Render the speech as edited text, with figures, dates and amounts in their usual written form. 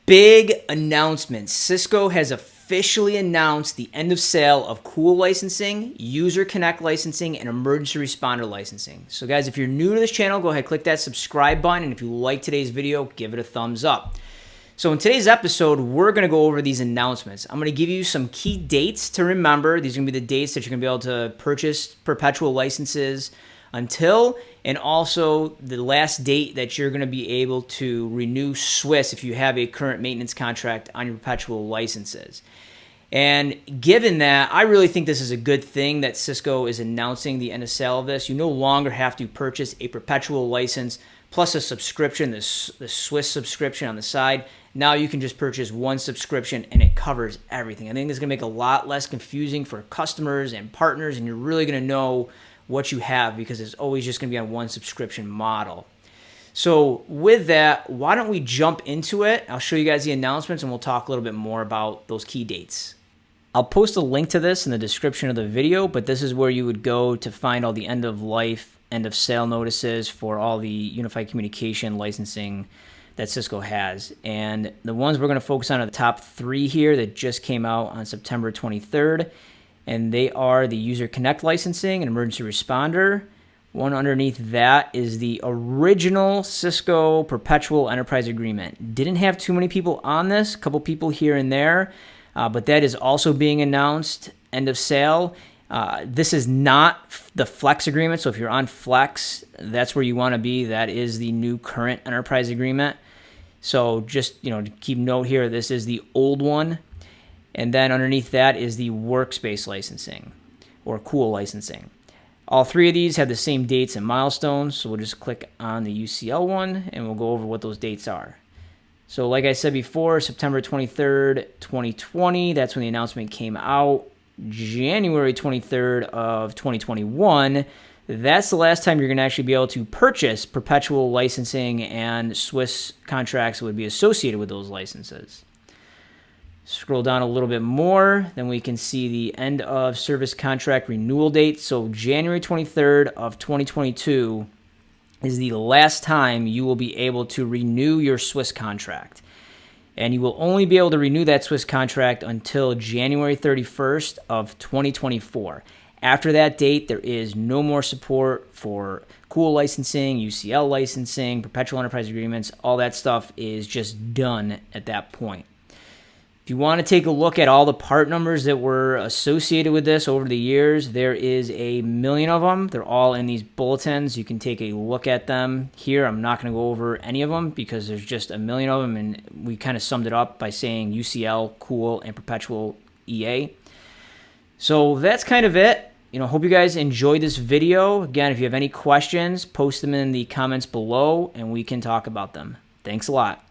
Big announcement. Cisco has officially announced the end of sale of CUWL licensing, User Connect licensing, and Emergency Responder licensing. So guys, if you're new to this channel, go ahead, click that subscribe button, and if you like today's video, give it a thumbs up. So in today's episode, we're going to go over these announcements. I'm going to give you some key dates to remember. These are going to be the dates that you're going to be able to purchase perpetual licenses until, and also the last date that you're going to be able to renew SWSS if you have a current maintenance contract on your perpetual licenses. And given that, I really think this is a good thing that Cisco is announcing the end of sale of this. You no longer have to purchase a perpetual license plus a subscription, the SWSS subscription on the side. Now you can just purchase one subscription and it covers everything. I think this is going to make it a lot less confusing for customers and partners, and you're really going to know what you have because it's always just going to be on one subscription model. So with that, why don't we jump into it? I'll show you guys the announcements and we'll talk a little bit more about those key dates. I'll post a link to this in the description of the video, but this is where you would go to find all the end of life, end of sale notices for all the unified communication licensing that Cisco has. And the ones we're going to focus on are the top three here that just came out on September 23rd. And they are the User Connect licensing and Emergency Responder. One underneath that is the original Cisco Perpetual Enterprise Agreement. Didn't have too many people on this, a couple people here and there, but that is also being announced, end of sale. This is not the Flex agreement, so if you're on Flex, that's where you want to be. That is the new current enterprise agreement. So just, to keep note here, this is the old one. And then underneath that is the workspace licensing or CUWL licensing. All three of these have the same dates and milestones, so we'll just click on the UCL one and we'll go over what those dates are. So like I said before, September 23rd, 2020, that's when the announcement came out. January 23rd of 2021, that's the last time you're going to actually be able to purchase perpetual licensing and SWSS contracts that would be associated with those licenses. Scroll down a little bit more, then we can see the end of service contract renewal date. So January 23rd of 2022 is the last time you will be able to renew your SWSS contract. And you will only be able to renew that SWSS contract until January 31st of 2024. After that date, there is no more support for CUWL licensing, UCL licensing, perpetual enterprise agreements. All that stuff is just done at that point. If you want to take a look at all the part numbers that were associated with this over the years, there is a million of them. They're all in these bulletins. You can take a look at them here. I'm not going to go over any of them because there's just a million of them, and we kind of summed it up by saying UCL, CUWL, and perpetual EA. So that's kind of it. Hope you guys enjoyed this video. Again, if you have any questions, post them in the comments below, and we can talk about them. Thanks a lot.